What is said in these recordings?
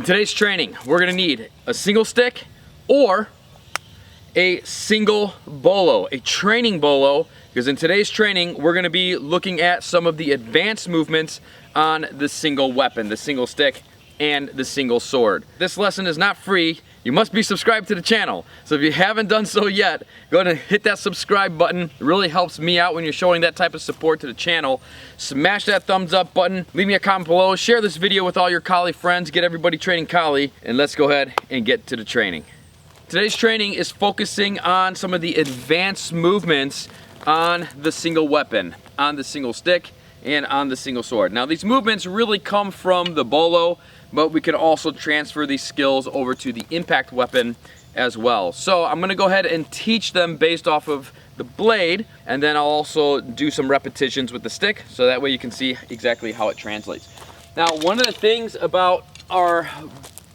In today's training, we're gonna need a single stick or a single bolo, a training bolo, because in today's training, we're gonna be looking at some of the advanced movements on the single weapon, the single stick, and the single sword. This lesson is not free. You must be subscribed to the channel. So if you haven't done so yet, go ahead and hit that subscribe button. It really helps me out when you're showing that type of support to the channel. Smash that thumbs up button. Leave me a comment below. Share this video with all your collie friends. Get everybody training collie. And let's go ahead and get to the training. Today's training is focusing on some of the advanced movements on the single weapon, on the single stick, and on the single sword. Now these movements really come from the bolo, but we can also transfer these skills over to the impact weapon as well. So I'm gonna go ahead and teach them based off of the blade, and then I'll also do some repetitions with the stick, so that way you can see exactly how it translates. Now, one of the things about our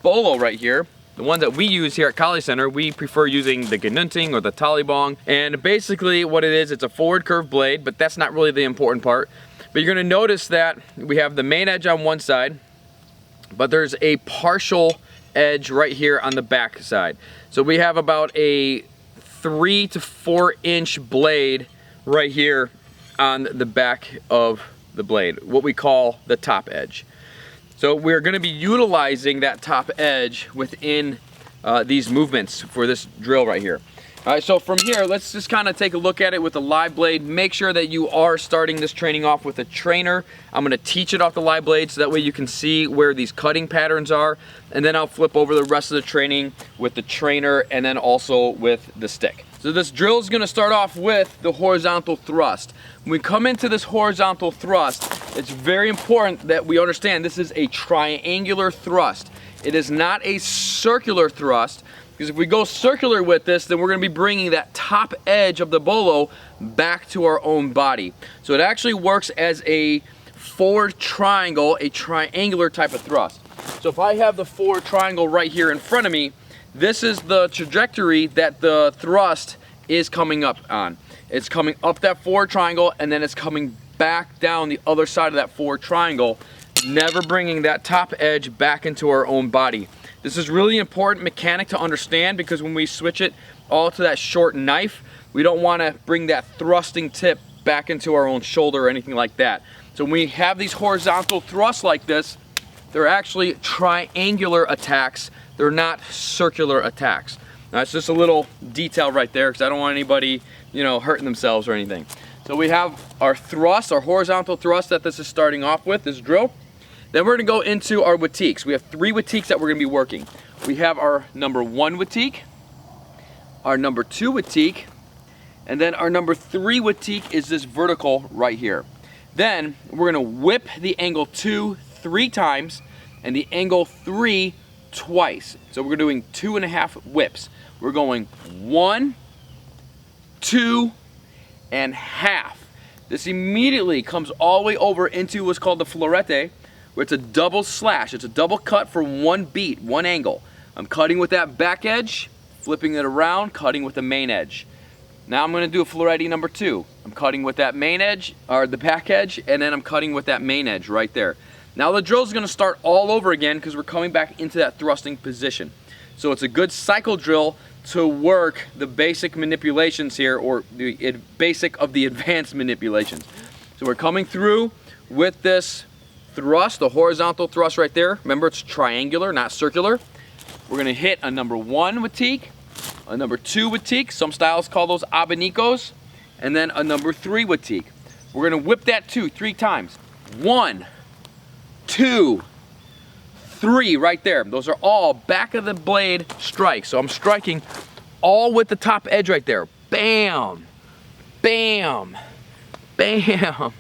bolo right here, the one that we use here at Collie Center, we prefer using the Gnunting or the Talibong. And basically what it is, it's a forward curved blade, but that's not really the important part. But you're gonna notice that we have the main edge on one side, but there's a partial edge right here on the back side. So we have about a 3 to 4 inch blade right here on the back of the blade, what we call the top edge. So we're gonna be utilizing that top edge within these movements for this drill right here. All right, so from here, let's just kind of take a look at it with a live blade. Make sure that you are starting this training off with a trainer. I'm gonna teach it off the live blade so that way you can see where these cutting patterns are, and then I'll flip over the rest of the training with the trainer and then also with the stick. So this drill is gonna start off with the horizontal thrust. When we come into this horizontal thrust, it's very important that we understand this is a triangular thrust. It is not a circular thrust, because if we go circular with this, then we're gonna be bringing that top edge of the bolo back to our own body. So it actually works as a forward triangle, a triangular type of thrust. So if I have the forward triangle right here in front of me, this is the trajectory that the thrust is coming up on. It's coming up that forward triangle, and then it's coming back down the other side of that forward triangle, never bringing that top edge back into our own body. This is really important mechanic to understand, because when we switch it all to that short knife, we don't want to bring that thrusting tip back into our own shoulder or anything like that. So when we have these horizontal thrusts like this, they're actually triangular attacks. They're not circular attacks. Now it's just a little detail right there, because I don't want anybody, hurting themselves or anything. So we have our thrust, our horizontal thrust that this is starting off with, this drill. Then we're gonna go into our watiques. We have 3 watiques that we're gonna be working. We have our number 1 watique, our number 2 watique, and then our number 3 watique is this vertical right here. Then we're gonna whip the angle 2 3 times and the angle 3 twice. So we're doing 2.5 whips. We're going 1, 2, and half. This immediately comes all the way over into what's called the florete, where it's a double slash. It's a double cut for 1 beat, 1 angle. I'm cutting with that back edge, flipping it around, cutting with the main edge. Now I'm gonna do a florete number 2. I'm cutting with that main edge, or the back edge, and then I'm cutting with that main edge right there. Now the drill is gonna start all over again, because we're coming back into that thrusting position. So it's a good cycle drill to work the basic manipulations here, or the basic of the advanced manipulations. So we're coming through with this thrust, the horizontal thrust right there. Remember, it's triangular, not circular. We're gonna hit a number 1 watique, a number 2 watique, some styles call those abanicos, and then a number 3 watique. We're gonna whip that 2 3 times. 1, 2, 3 right there. Those are all back of the blade strikes. So I'm striking all with the top edge right there. Bam, bam, bam,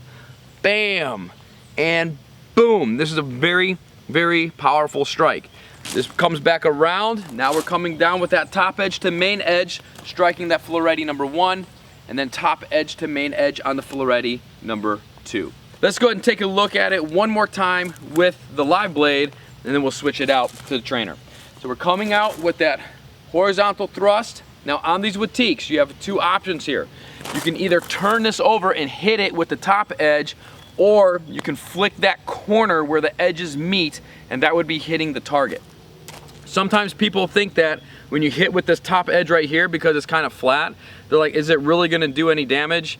bam, and boom. This is a very, very powerful strike. This comes back around. Now we're coming down with that top edge to main edge, striking that florete number 1, and then top edge to main edge on the florete number 2. Let's go ahead and take a look at it one more time with the live blade, and then we'll switch it out to the trainer. So we're coming out with that horizontal thrust. Now on these watiques, you have 2 options here. You can either turn this over and hit it with the top edge, or you can flick that corner where the edges meet, and that would be hitting the target. Sometimes people think that when you hit with this top edge right here, because it's kind of flat, they're like, is it really gonna do any damage?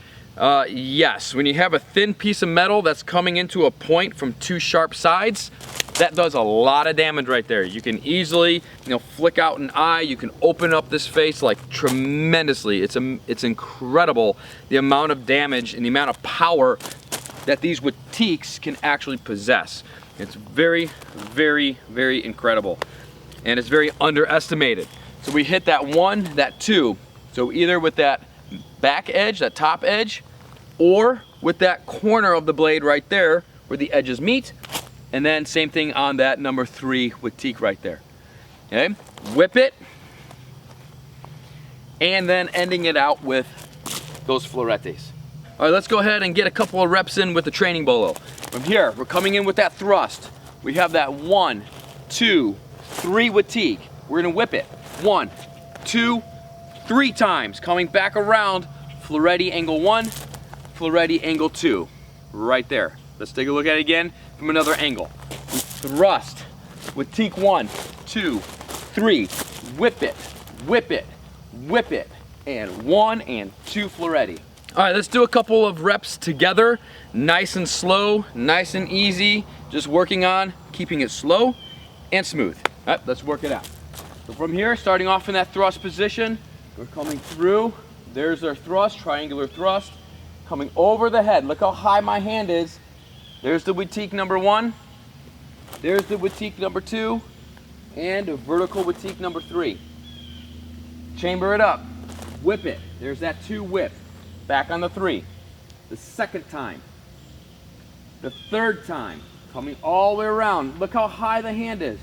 Yes, when you have a thin piece of metal that's coming into a point from two sharp sides, that does a lot of damage right there. You can easily, flick out an eye. You can open up this face like tremendously. It's incredible the amount of damage and the amount of power that these Watiques can actually possess. It's very, very, very incredible. And it's very underestimated. So we hit that 1, that 2. So either with that back edge, that top edge, or with that corner of the blade right there where the edges meet. And then same thing on that number 3 Watique right there. Okay, whip it, and then ending it out with those floretes. All right, let's go ahead and get a couple of reps in with the training bolo. From here, we're coming in with that thrust. We have that 1, 2, 3 Watique. We're gonna whip it 1, 2, 3 times. Coming back around, florete angle 1, florete angle 2, right there. Let's take a look at it again from another angle. We thrust, Watique 1, 2, 3, whip it, whip it, whip it, and 1 and 2 florete. All right, let's do a couple of reps together. Nice and slow, nice and easy. Just working on keeping it slow and smooth. All right, let's work it out. So from here, starting off in that thrust position, we're coming through. There's our thrust, triangular thrust. Coming over the head. Look how high my hand is. There's the Watique number 1. There's the Watique number 2. And a vertical Watique number 3. Chamber it up. Whip it. There's that 2 whip. Back on the 3. The second time. The third time. Coming all the way around. Look how high the hand is.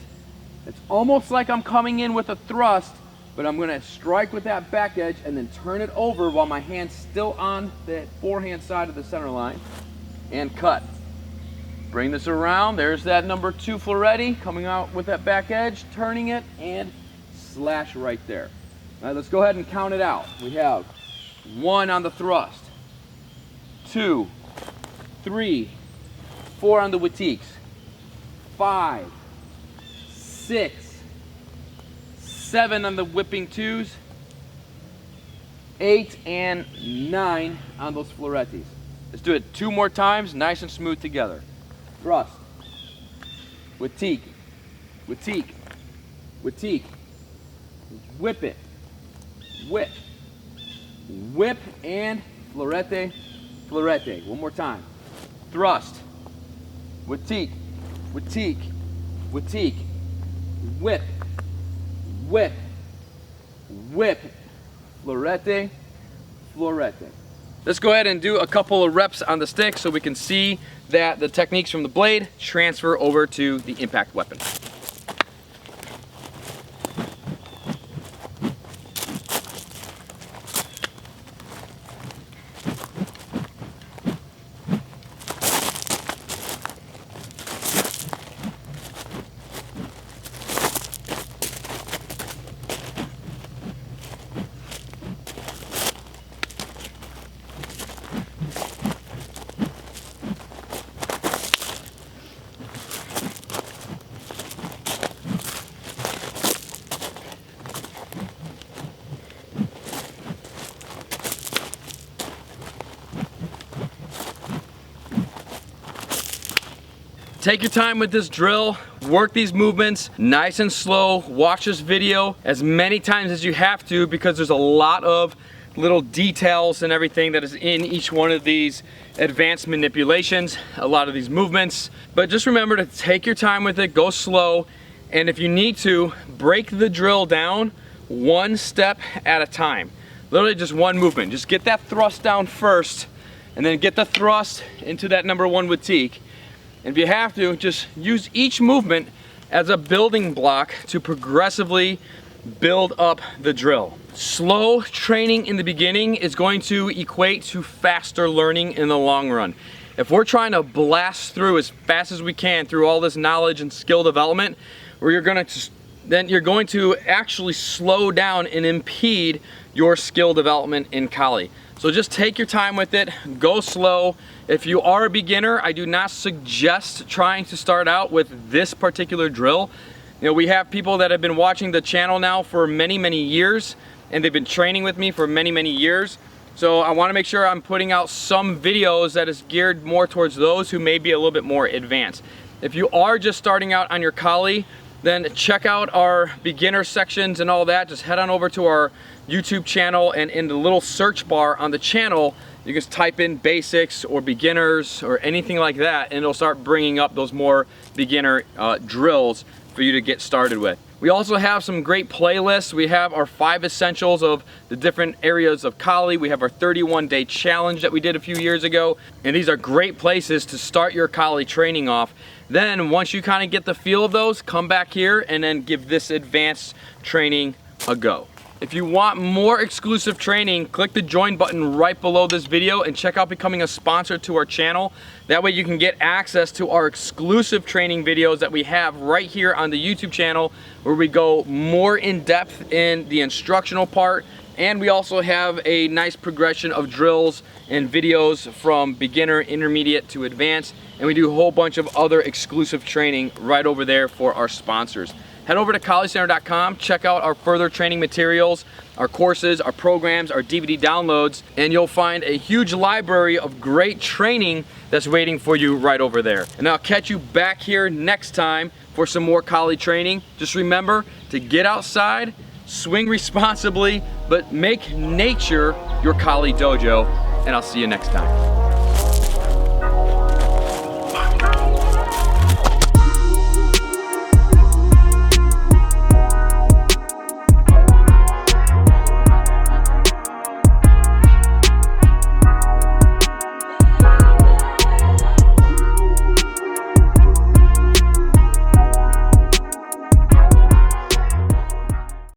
It's almost like I'm coming in with a thrust, but I'm gonna strike with that back edge and then turn it over while my hand's still on the forehand side of the center line, and cut. Bring this around, there's that number 2 florete, coming out with that back edge, turning it, and slash right there. All right, let's go ahead and count it out. We have 1 on the thrust, 2, 3, 4 on the Watiques, 5, 6, 7 on the whipping 2s, 8 and 9 on those floretes. Let's do it 2 more times, nice and smooth together. Thrust, Watique, Watique, Watique, whip it, whip, whip, and florete, florete. One more time. Thrust, Watique, Watique, Watique, whip, whip, whip, florete, florete. Let's go ahead and do a couple of reps on the stick so we can see that the techniques from the blade transfer over to the impact weapon. Take your time with this drill, work these movements nice and slow, watch this video as many times as you have to because there's a lot of little details and everything that is in each one of these advanced manipulations, a lot of these movements. But just remember to take your time with it, go slow, and if you need to, break the drill down 1 step at a time. Literally just 1 movement. Just get that thrust down first, and then get the thrust into that number 1 Watique. And if you have to, just use each movement as a building block to progressively build up the drill. Slow training in the beginning is going to equate to faster learning in the long run. If we're trying to blast through as fast as we can through all this knowledge and skill development, then you're going to actually slow down and impede your skill development in Kali. So just take your time with it, go slow. If you are a beginner, I do not suggest trying to start out with this particular drill. You know, we have people that have been watching the channel now for many, many years, and they've been training with me for many, many years. So I want to make sure I'm putting out some videos that is geared more towards those who may be a little bit more advanced. If you are just starting out on your collie, then check out our beginner sections and all that. Just head on over to our YouTube channel, and in the little search bar on the channel, you can just type in basics or beginners or anything like that, and it'll start bringing up those more beginner drills for you to get started with. We also have some great playlists. We have our 5 essentials of the different areas of collie. We have our 31-day challenge that we did a few years ago. And these are great places to start your collie training off. Then once you kind of get the feel of those, come back here and then give this advanced training a go. If you want more exclusive training, click the join button right below this video and check out becoming a sponsor to our channel. That way you can get access to our exclusive training videos that we have right here on the YouTube channel, where we go more in depth in the instructional part, and we also have a nice progression of drills and videos from beginner, intermediate to advanced, and we do a whole bunch of other exclusive training right over there for our sponsors. Head over to colliecenter.com, check out our further training materials, our courses, our programs, our DVD downloads, and you'll find a huge library of great training that's waiting for you right over there. And I'll catch you back here next time for some more collie training. Just remember to get outside, swing responsibly, but make nature your collie dojo, and I'll see you next time.